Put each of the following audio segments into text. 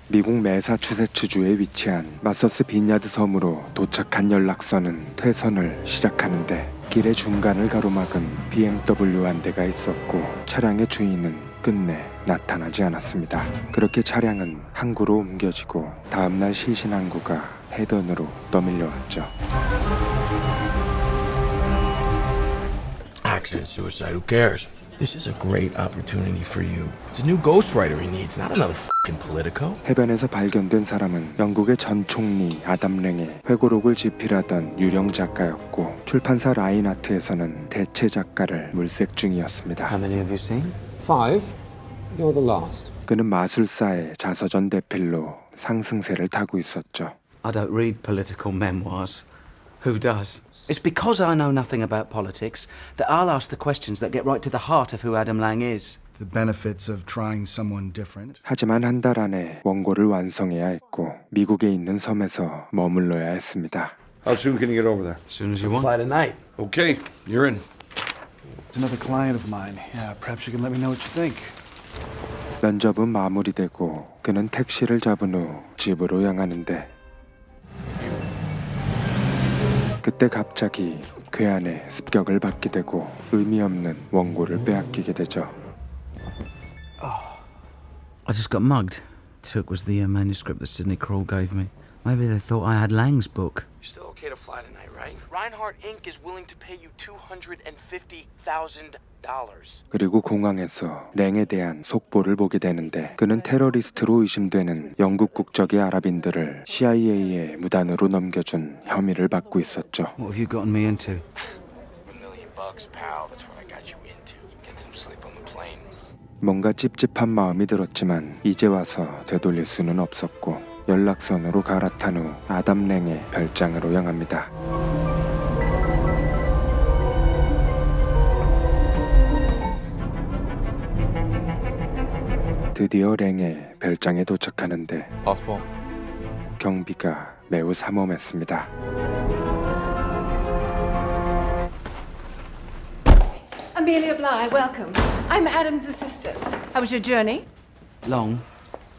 미국 매사추세츠주에 위치한 마서스 빈야드 섬으로 도착한 연락선은 퇴선을 시작하는데 길의 중간을 가로막은 BMW 한 대가 있었고 차량의 주인은 끝내 나타나지 않았습니다. 그렇게 차량은 항구로 옮겨지고 다음날 시신 항구가 해변으로 떠밀려왔죠. Accident, suicide, who cares? This is a great opportunity for you. It's a new ghostwriter he needs, not another fucking Politico. 해변에서 발견된 사람은 영국의 전 총리 아담 랭의 회고록을 집필하던 유령 작가였고 출판사 라인아트에서는 대체 작가를 물색 중이었습니다. How many have you seen? 5. You're the last. 그는 마술사의 자서전 대필로 상승세를 타고 있었죠. I don't read political memoirs. Who does? It's because I know nothing about politics that I'll ask the questions that get right to the heart of who Adam Lang is. The benefits of trying someone different. 하지만 한 달 안에 원고를 완성해야 했고 미국에 있는 섬에서 머물러야 했습니다. How soon can you get over there? As soon as you want. Fly tonight. Okay, you're in. It's another client of mine. Yeah, perhaps you can let me know what you think. 면접은 마무리되고 그는 택시를 잡은 후 집으로 향하는데 그때 갑자기 괴한의 습격을 받게 되고 의미 없는 원고를 빼앗기게 되죠. I just got mugged. Took was the manuscript that Sidney Kroll gave me. Maybe they thought I had Lang's book. You're still okay to fly tonight, right? Reinhardt Inc. is willing to pay you $250,000. 그리고 공항에서 랭에 대한 속보를 보게 되는데 그는 테러리스트로 의심되는 영국 국적의 아랍인들을 CIA의 무단으로 넘겨준 혐의를 받고 있었죠. What have you gotten me into? $1 million, pal. That's what I got you into. Get some sleep on the plane. 뭔가 찝찝한 마음이 들었지만 이제 와서 되돌릴 수는 없었고 연락선으로 갈아탄 후 아담 랭의 별장으로 향합니다. 드디어 랭의 별장에 도착하는데 Possible. 경비가 매우 삼엄했습니다. Amelia Bly, welcome. I'm Adam's assistant. How was your journey? Long.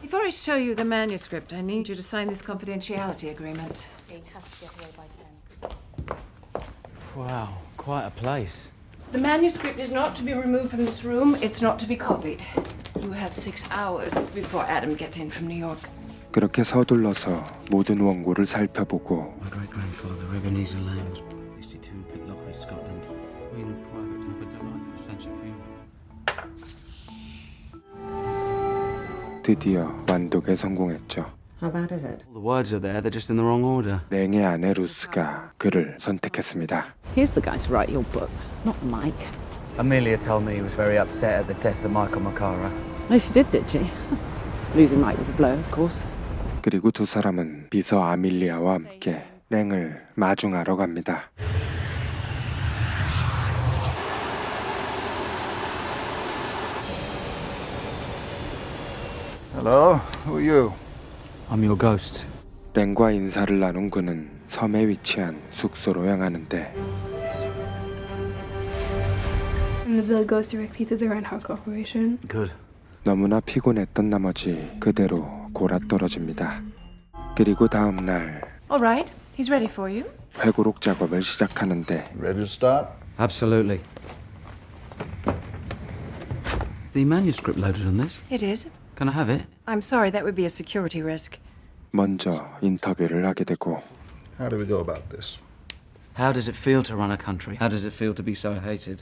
Before I show you the manuscript, I need you to sign this confidentiality agreement. Wow, quite a place. The manuscript is not to be removed from this room. It's not to be copied. You have 6 hours before Adam gets in from New York. 그렇게 서둘러서 모든 원고를 살펴보고 My great-grandfather, Ebenezer Lang, 62 Pitlochry, Scotland. Queen and private to have a delightful sense of humour. 드디어 완독에 성공했죠. How bad is it? All the words are there, they're just in the wrong order. 랭의 아내 루스가 그를 선택했습니다. Here's the guy to write your book, not Mike. Amelia told me he was very upset at the death of Michael Macara. No, she did she? Losing Mike was a blow, of course. 그리고 두 사람은 비서 아밀리아와 함께 랭을 마중하러 갑니다. Hello, who are you? I'm your ghost. 랭과 인사를 나눈 그는 섬에 위치한 숙소로 향하는데 And the bill goes directly to the Reinhardt Corporation. Good. 너무나 피곤했던 나머지 그대로 골아떨어집니다. 그리고 다음 날 All right, he's ready for you. 회고록 작업을 시작하는데 Ready to start? Absolutely. Is the manuscript loaded on this? It is. Can I have it? I'm sorry, that would be a security risk. 먼저 인터뷰를 하게 되고 How do we go about this? How does it feel to run a country? How does it feel to be so hated?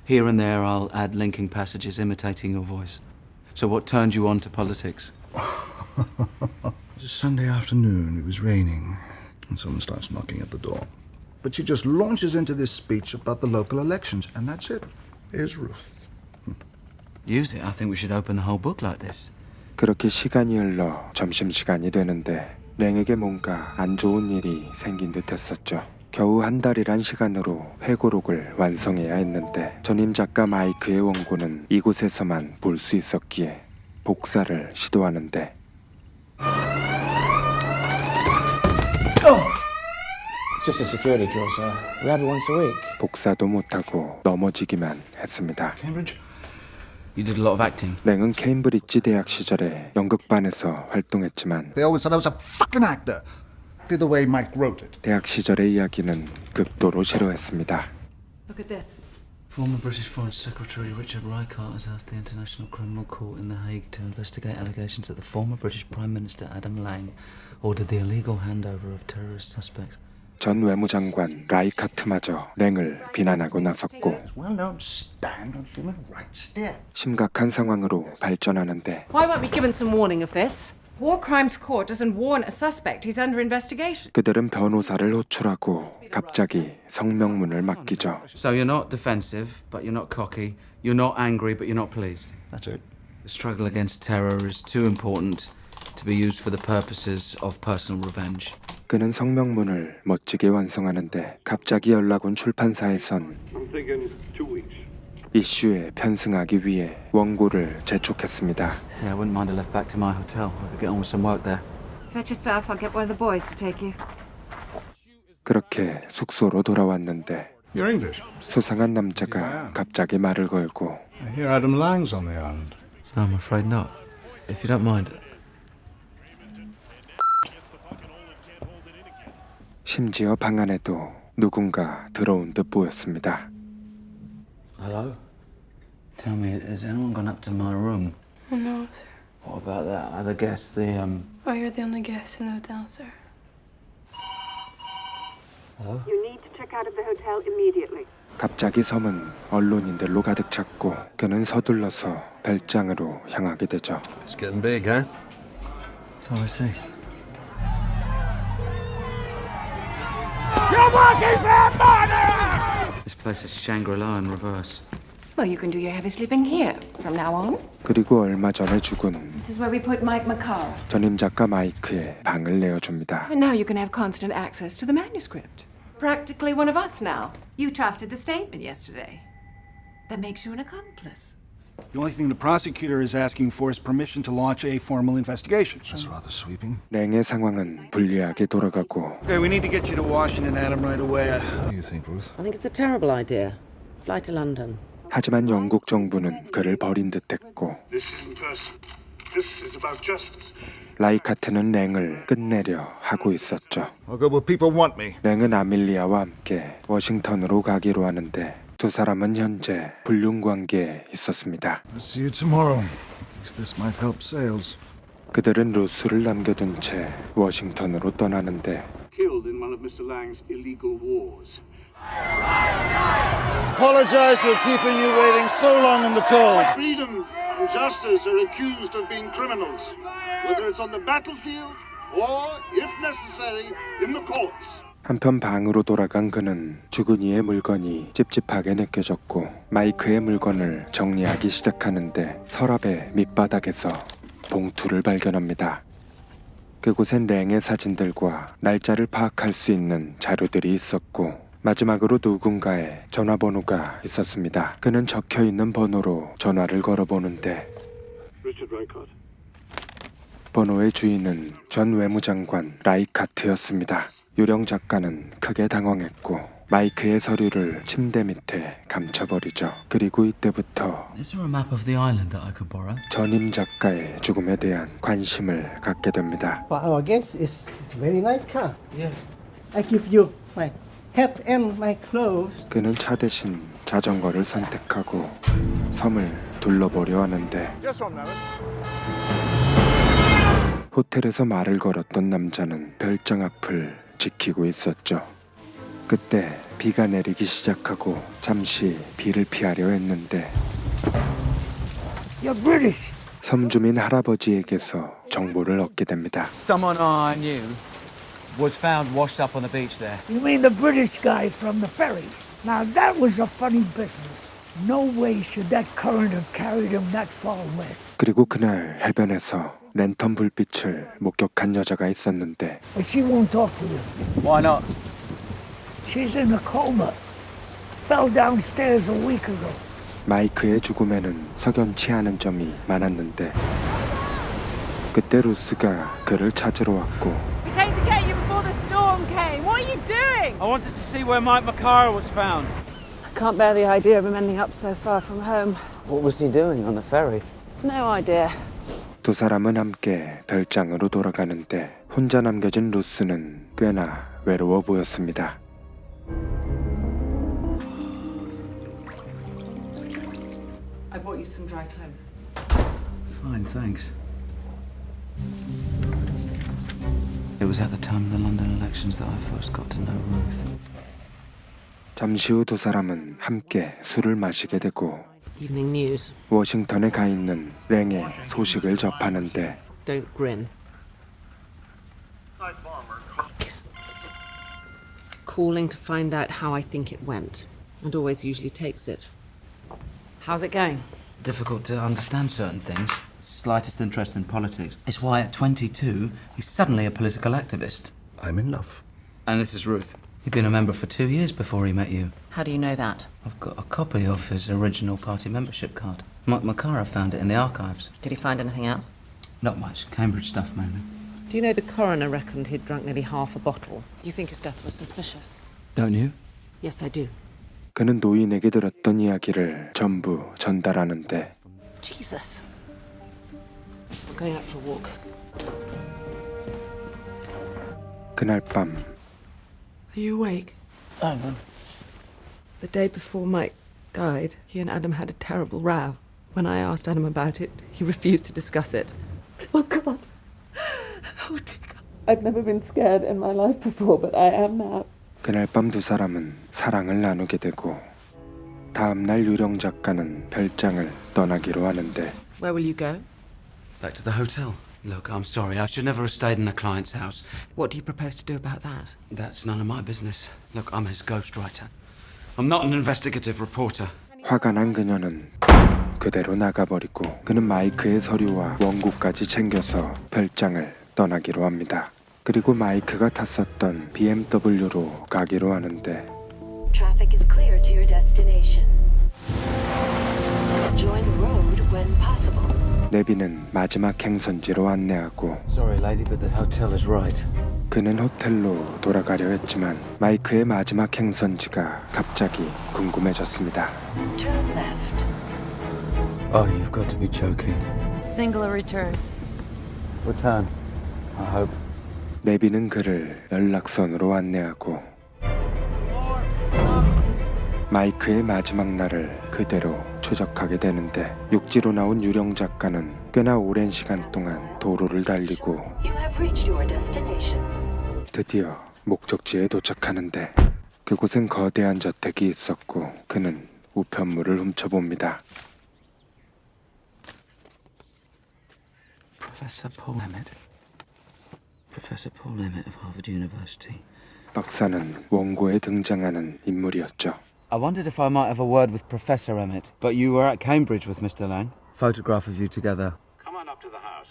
Here and there I'll add linking passages imitating your voice. So what turned you on to politics? It was a Sunday afternoon. It was raining. And someone starts knocking at the door. But she just launches into this speech about the local elections. And that's it. Here's Ruth. Use it. I think we should open the whole book like this. 그렇게 시간이 흘러 점심시간이 되는데 랭에게 뭔가 안 좋은 일이 생긴 듯 했었죠. 겨우 한 달이란 시간으로 회고록을 완성해야 했는데 전임 작가 마이크의 원고는 이곳에서만 볼 수 있었기에 복사를 시도하는데 It's just a security drill, sir. We have it once a week. 복사도 못하고 넘어지기만 했습니다. Cambridge, You did a lot of acting. 랭은 케임브리지 대학 시절에 연극반에서 활동했지만 They always said I was a fucking actor. Did the way Mike wrote it. 대학 시절의 이야기는 극도로 싫어했습니다. Look at this. Former British Foreign Secretary Richard Reichardt has asked the International Criminal Court in The Hague to investigate allegations that the former British Prime Minister Adam Lang ordered the illegal handover of terrorist suspects. 전 외무장관 라이카트마저 랭을 비난하고 나섰고 Well-known stand on human rights there. 심각한 상황으로 발전하는데 Why weren't we given some warning of this? War Crimes Court doesn't warn a suspect. He's under investigation. 그들은 변호사를 호출하고 갑자기 성명문을 맡기죠. So you're not defensive, but you're not cocky. You're not angry, but you're not pleased. That's it. The struggle against terror is too important to be used for the purposes of personal revenge. 그는 성명문을 멋지게 완성하는데 갑자기 연락 온 출판사에선 이슈에 편승하기 위해 원고를 재촉했습니다. Yeah, I wouldn't mind a lift back to my hotel. I could get on with some work there. Fetch your stuff. I'll get one of the boys to take you. 그렇게 숙소로 돌아왔는데 You're English. 수상한 남자가 갑자기 말을 걸고 I hear Adam Lang's on the island. I'm afraid not. If you don't mind. 심지어 방 안에도 누군가 들어온 듯 보였습니다. Hello? Tell me, has anyone gone up to my room? Oh no, sir. What about that other guest, Oh, you're the only guest in the hotel, sir. Hello? You need to check out of the hotel immediately. 갑자기 섬은 언론인들로 가득 찼고 그는 서둘러서 별장으로 향하게 되죠. It's getting big, huh? So I see. This place is Shangri-La in reverse. Well, you can do your heavy sleeping here from now on. 그리고 얼마 전에 죽은 This is where we put Mike McCarr. 전임 작가 마이크의 방을 내어줍니다. And now you can have constant access to the manuscript. Practically one of us now. You drafted the statement yesterday. That makes you an accomplice. The only thing the prosecutor is asking for is permission to launch a formal investigation. That's rather sweeping. 랭의 상황은 불리하게 돌아가고 Okay, we need to get you to Washington, Adam, right away. What do you think, Ruth? I think it's a terrible idea. Fly to London. 하지만 영국 정부는 그를 버린 듯했고 This isn't personal. This is about justice. 라이카트는 랭을 끝내려 하고 있었죠. I'll go where people want me. 랭은 아밀리아와 함께 워싱턴으로 가기로 하는데 두 사람은 현재 불륜 관계에 있었습니다. I'll see you tomorrow. At least this might help sales. 그들은 루스를 남겨둔 채 워싱턴으로 떠나는데 Killed in one of Mr. Lang's illegal wars. Apologize for keeping you waiting so long in the cold. Freedom and justice are accused of being criminals, whether it's on the battlefield or, if necessary, in the courts. 한편 방으로 돌아간 그는 죽은 이의 물건이 찝찝하게 느껴졌고 마이크의 물건을 정리하기 시작하는데 서랍의 밑바닥에서 봉투를 발견합니다. 그곳엔 랭의 사진들과 날짜를 파악할 수 있는 자료들이 있었고 마지막으로 누군가의 전화번호가 있었습니다. 그는 적혀있는 번호로 전화를 걸어보는데 Richard Reichardt. 번호의 주인은 전 외무장관 라이카트였습니다. 유령 작가는 크게 당황했고 마이크의 서류를 침대 밑에 감춰버리죠. 그리고 이때부터 Is there a map of the island that I could borrow? 전임 작가의 죽음에 대한 관심을 갖게 됩니다. For our guest, it's a very nice car. Yes. I give you my hat and my clothes. 그는 차 대신 자전거를 선택하고 섬을 둘러보려 하는데 호텔에서 말을 걸었던 남자는 별장 앞을 지키고 있었죠. 그때 비가 내리기 시작하고 잠시 비를 피하려 했는데 You're British. 섬 주민 할아버지에게서 정보를 얻게 됩니다. Someone I knew was found washed up on the beach there. You mean the British guy from the ferry? Now that was a funny business. No way should that current have carried him that far west. 그리고 그날 해변에서 랜턴 불빛을 목격한 여자가 있었는데 But she won't talk to you. Why not? She's in a coma. Fell downstairs a week ago. 마이크의 죽음에는 석연치 않은 점이 많았는데 그때 루스가 그를 찾으러 왔고 We came to get you before the storm came. What are you doing? I wanted to see where Mike McCarr was found. Can't bear the idea of him ending up so far from home. What was he doing on the ferry? No idea. 두 사람은 함께 별장으로 돌아가는데 혼자 남겨진 루스는 꽤나 외로워 보였습니다. I bought you some dry clothes. Fine, thanks. It was at the time of the London elections that I first got to know Ruth. 잠시 후 두 사람은 함께 술을 마시게 되고 Evening news. 워싱턴에 가 있는 랭의 소식을 접하는데 Don't grin. Calling to find out how I think it went. And always usually takes it. How's it going? Difficult to understand certain things. Slightest interest in politics. It's why at 22, he's suddenly a political activist. I'm in love. And this is Ruth. He'd been a member for 2 years before he met you. How do you know that? I've got a copy of his original party membership card. Mike Macara found it in the archives. Did he find anything else? Not much. Cambridge stuff, mainly. Do you know the coroner reckoned he'd drunk nearly half a bottle? You think his death was suspicious? Don't you? Yes, I do. 그는 노인에게 들었던 이야기를 전부 전달하는데 Jesus. I'm going out for a walk. 그날 밤 Are you awake? Hang on. The day before Mike died, he and Adam had a terrible row. When I asked Adam about it, he refused to discuss it. Oh, God. Oh, dear God. I've never been scared in my life before, but I am now. 그날 밤 두 사람은 사랑을 나누게 되고 다음 날 유령 작가는 별장을 떠나기로 하는데 Where will you go? Back to the hotel. Look, I'm sorry. I should never have stayed in a client's house. What do you propose to do about that? That's none of my business. Look, I'm his ghostwriter. I'm not an investigative reporter. 화가 난 그녀는 그대로 나가버리고 그는 마이크의 서류와 원고까지 챙겨서 별장을 떠나기로 합니다. 그리고 마이크가 탔었던 BMW로 가기로 하는데 Traffic is clear to your destination. Join the road when possible. 네비는 마지막 행선지로 안내하고 Sorry, lady, but the hotel is right. 그는 호텔로 돌아가려 했지만 마이크의 마지막 행선지가 갑자기 궁금해졌습니다. Turn left. Oh, you've got to be joking. Singular return. Return. I hope. 네비는 그를 연락선으로 안내하고 마이크의 마지막 날을 그대로 추적하게 되는데 육지로 나온 유령 작가는 꽤나 오랜 시간 동안 도로를 달리고 You have reached your destination. 드디어 목적지에 도착하는데 그곳엔 거대한 저택이 있었고 그는 우편물을 훔쳐봅니다. Professor Paul Emmett. Professor Paul Emmett of Harvard University. 박사는 원고에 등장하는 인물이었죠. I wondered if I might have a word with Professor Emmett, but you were at Cambridge with Mr. Lang. Photograph of you together. Come on up to the house.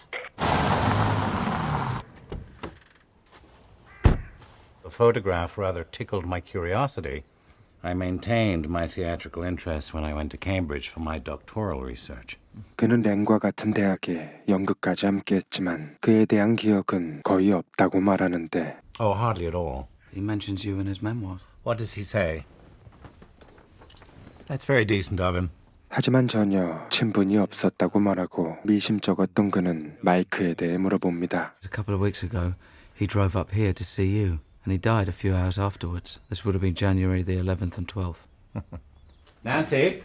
The photograph rather tickled my curiosity. I maintained my theatrical interest when I went to Cambridge for my doctoral research. 그는 랭과 같은 대학에 연극까지 함께했지만 그에 대한 기억은 거의 없다고 말하는데 Oh, hardly at all. He mentions you in his memoirs. What does he say? That's very decent of him. 하지만 전혀 친분이 없었다고 말하고 미심쩍었던 그는 마이크에 대해 물어봅니다. A couple of weeks ago, he drove up here to see you, and he died a few hours afterwards. This would have been January the 11th and 12th. Nancy?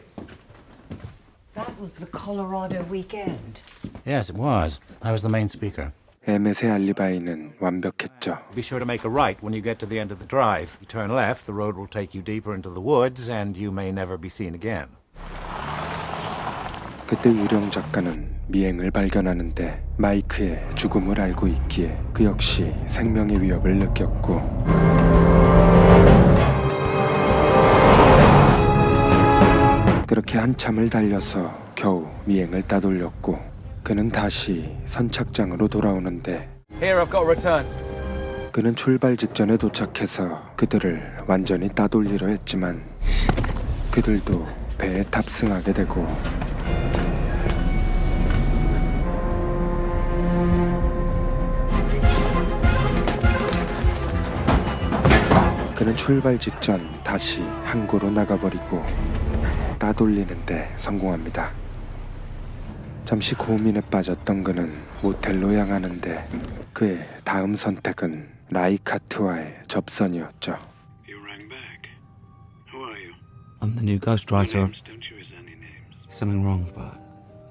That was the Colorado weekend. Yes, it was. I was the main speaker. 에멧의 알리바이는 완벽했죠. Be sure to make a right when you get to the end of the drive. You turn left, the road will take you deeper into the woods, and you may never be seen again. 그때 유령 작가는 미행을 발견하는데 마이크의 죽음을 알고 있기에 그 역시 생명의 위협을 느꼈고 그렇게 한참을 달려서 겨우 미행을 따돌렸고 그는 다시 선착장으로 돌아오는데 Here, I've got a return. 그는 출발 직전에 도착해서 그들을 완전히 따돌리려 했지만 그들도 배에 탑승하게 되고 그는 출발 직전 다시 항구로 나가버리고 따돌리는데 성공합니다. 잠시 고민에 빠졌던 그는 모텔로 향하는데 그의 다음 선택은 라이카트와의 접선이었죠. I'm the new ghostwriter. Something wrong, but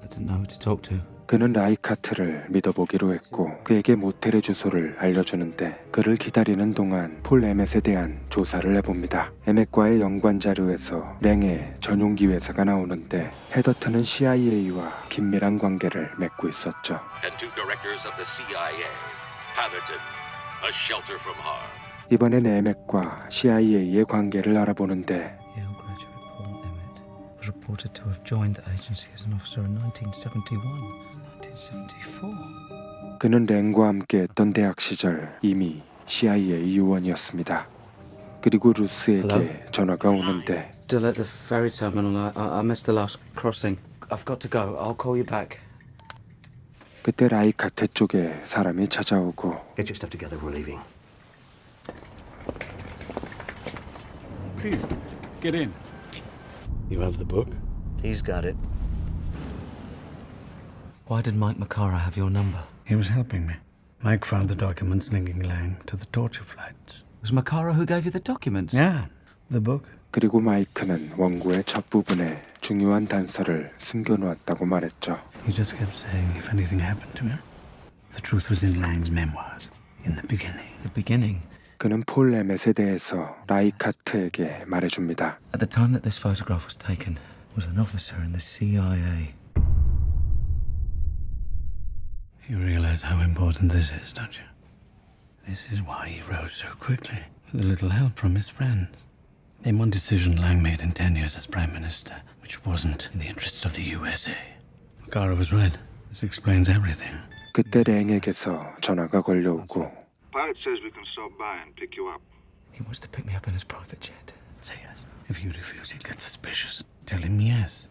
I didn't know who to talk to. 그는 라이카트를 믿어보기로 했고 그에게 모텔의 주소를 알려주는데 그를 기다리는 동안 폴 에멧에 대한 조사를 해봅니다. 에멧과의 연관 자료에서 랭의 전용기회사가 나오는데 헤더튼은 CIA와 긴밀한 관계를 맺고 있었죠. And two directors of the CIA, Hatherton, a shelter from harm. 이번엔 에멧과 CIA의 관계를 알아보는데 Yale graduate Paul Emmett was reported to have joined the agency as an officer in 1971. 1974. 그는 랭과 함께했던 대학 시절 이미 CIA 요원이었습니다. 그리고 루스에게 Hello? 전화가 오는데 Still at the ferry terminal. I missed the last crossing. I've got to go. I'll call you back. 그때 라이카트 쪽에 사람이 찾아오고 Get your stuff together. We're leaving. Please, get in. You have the book? He's got it. Why did Mike Macara have your number? He was helping me. Mike found the documents linking Lang to the torture flights. Was Macara who gave you the documents? Yeah, the book. 그리고 마이크는 원고의 첫 부분에 중요한 단서를 숨겨놓았다고 말했죠. He just kept saying if anything happened to him. The truth was in Lang's memoirs, in the beginning. The beginning? 그는 폴 에멧에 대해서 라이카트에게 말해줍니다. At the time that this photograph was taken, was an officer in the CIA. You realize how important this is, don't you? This is why he rose so quickly, with a little help from his friends. Name one decision Lang made in 10 years as Prime Minister, which wasn't in the interests of the USA. Macara was right. This explains everything. 그때 랭에게서 전화가 걸려오고 Pilot says we can stop by and pick you up. He wants to pick me up in his private jet. Say yes. If you refuse, he'll get suspicious. Tell him yes.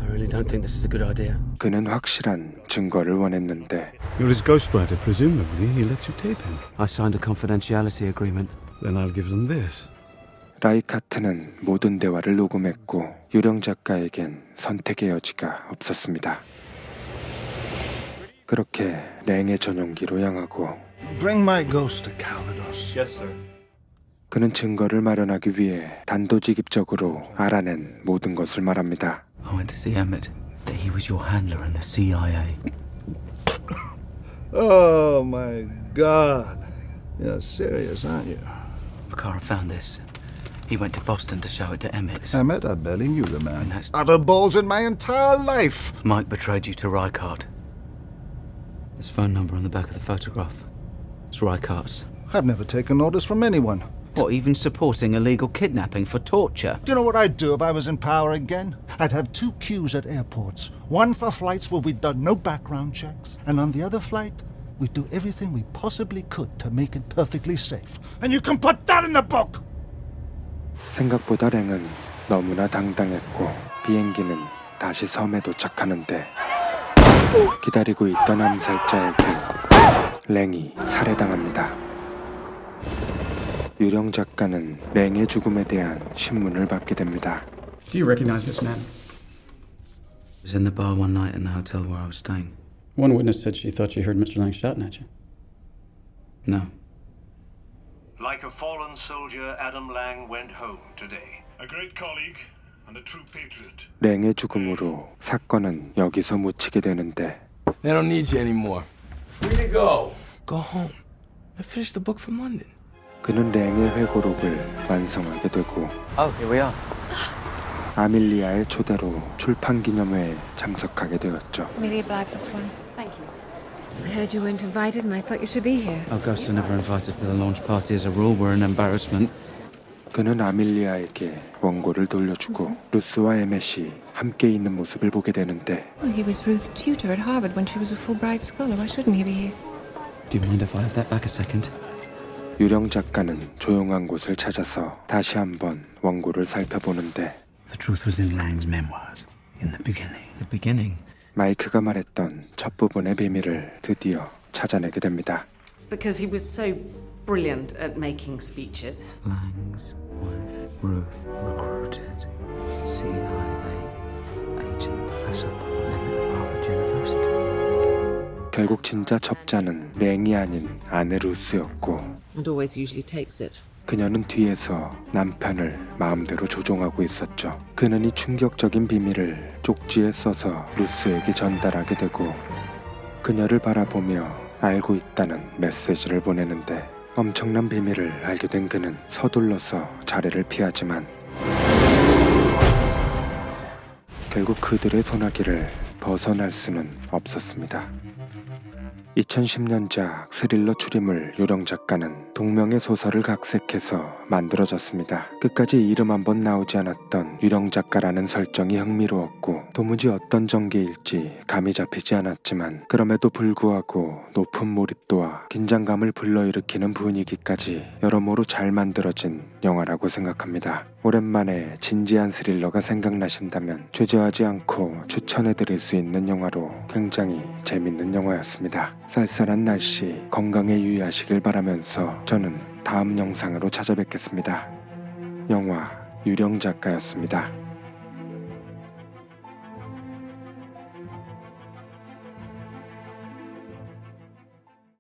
I really don't think this is a good idea. 그는 확실한 증거를 원했는데 You're his ghostwriter, presumably. He lets you tape him. I signed a confidentiality agreement. Then I'll give them this. 라이카트는 모든 대화를 녹음했고 유령 작가에겐 선택의 여지가 없었습니다. 그렇게 랭의 전용기로 향하고 Bring my ghost to Calvados. Yes, sir. 그는 증거를 마련하기 위해 단도직입적으로 알아낸 모든 것을 말합니다. I went to see Emmett. That he was your handler in the CIA. Oh my God. You're serious, aren't you? Macara found this. He went to Boston to show it to Emmett. Emmett, I barely knew the man. And that's- I've had balls in my entire life. Mike betrayed you to Reichardt. This phone number on the back of the photograph. It's Reichardt's. I've never taken orders from anyone. What, even supporting illegal kidnapping for torture? Do you know what I'd do if I was in power again? I'd have 2 queues at airports. One for flights where we'd done no background checks. And on the other flight, we'd do everything we possibly could to make it perfectly safe. And you can put that in the book! 생각보다 랭은 너무나 당당했고 비행기는 다시 섬에 도착하는데 기다리고 있던 암살자에게 랭이 살해당합니다. 유령 작가는 랭의 죽음에 대한 신문을 받게 됩니다. Do you recognize this man? He was in the bar one night in the hotel where I was staying. One witness said she thought she heard Mr. Lang shouting at you. No. Like a fallen soldier, Adam Lang went home today. A great colleague and a true patriot. 랭의 죽음으로 사건은 여기서 묻히게 되는데 They don't need you anymore. Free to go. Go home. I finished the book from London. 그는 랭의 회고록을 완성하게 되고 Oh, here we are. 아밀리아의 초대로 출판 기념회에 장석하게 되었죠. Amelia Black was one. Thank you. I heard you weren't invited and I thought you should be here. Our ghosts are never invited to the launch party as a rule. We're an embarrassment. 그는 아밀리아에게 원고를 돌려주고 루스와 에멧이 함께 있는 모습을 보게 되는데 Well, he was Ruth's tutor at Harvard when she was a Fulbright scholar. Why shouldn't he be here? Do you mind if I have that back a second? 유령 작가는 조용한 곳을 찾아서 다시 한번 원고를 살펴보는데 The truth was in Lang's memoirs, in the beginning. The beginning? 마이크가 말했던 첫 부분의 비밀을 드디어 찾아내게 됩니다. because he was so brilliant at making speeches. Lang's wife, Ruth, recruited CIA agent as a limit of Harvard University. 결국 진짜 첩자는 랭이 아닌 아내 루스였고 And always usually takes it. 그녀는 뒤에서 남편을 마음대로 조종하고 있었죠. 그는 이 충격적인 비밀을 쪽지에 써서 루스에게 전달하게 되고 그녀를 바라보며 알고 있다는 메시지를 보내는데 엄청난 비밀을 알게 된 그는 서둘러서 자리를 피하지만 결국 그들의 소나기를 벗어날 수는 없었습니다. 2010년작 스릴러 추리물 유령 작가는 동명의 소설을 각색해서 만들어졌습니다. 끝까지 이름 한번 나오지 않았던 유령 작가라는 설정이 흥미로웠고 도무지 어떤 전개일지 감이 잡히지 않았지만 그럼에도 불구하고 높은 몰입도와 긴장감을 불러일으키는 분위기까지 여러모로 잘 만들어진 영화라고 생각합니다. 오랜만에 진지한 스릴러가 생각나신다면 주저하지 않고 추천해드릴 수 있는 영화로 굉장히 재밌는 영화였습니다. 쌀쌀한 날씨 건강에 유의하시길 바라면서 저는 다음 영상으로 찾아뵙겠습니다. 영화 유령 작가였습니다.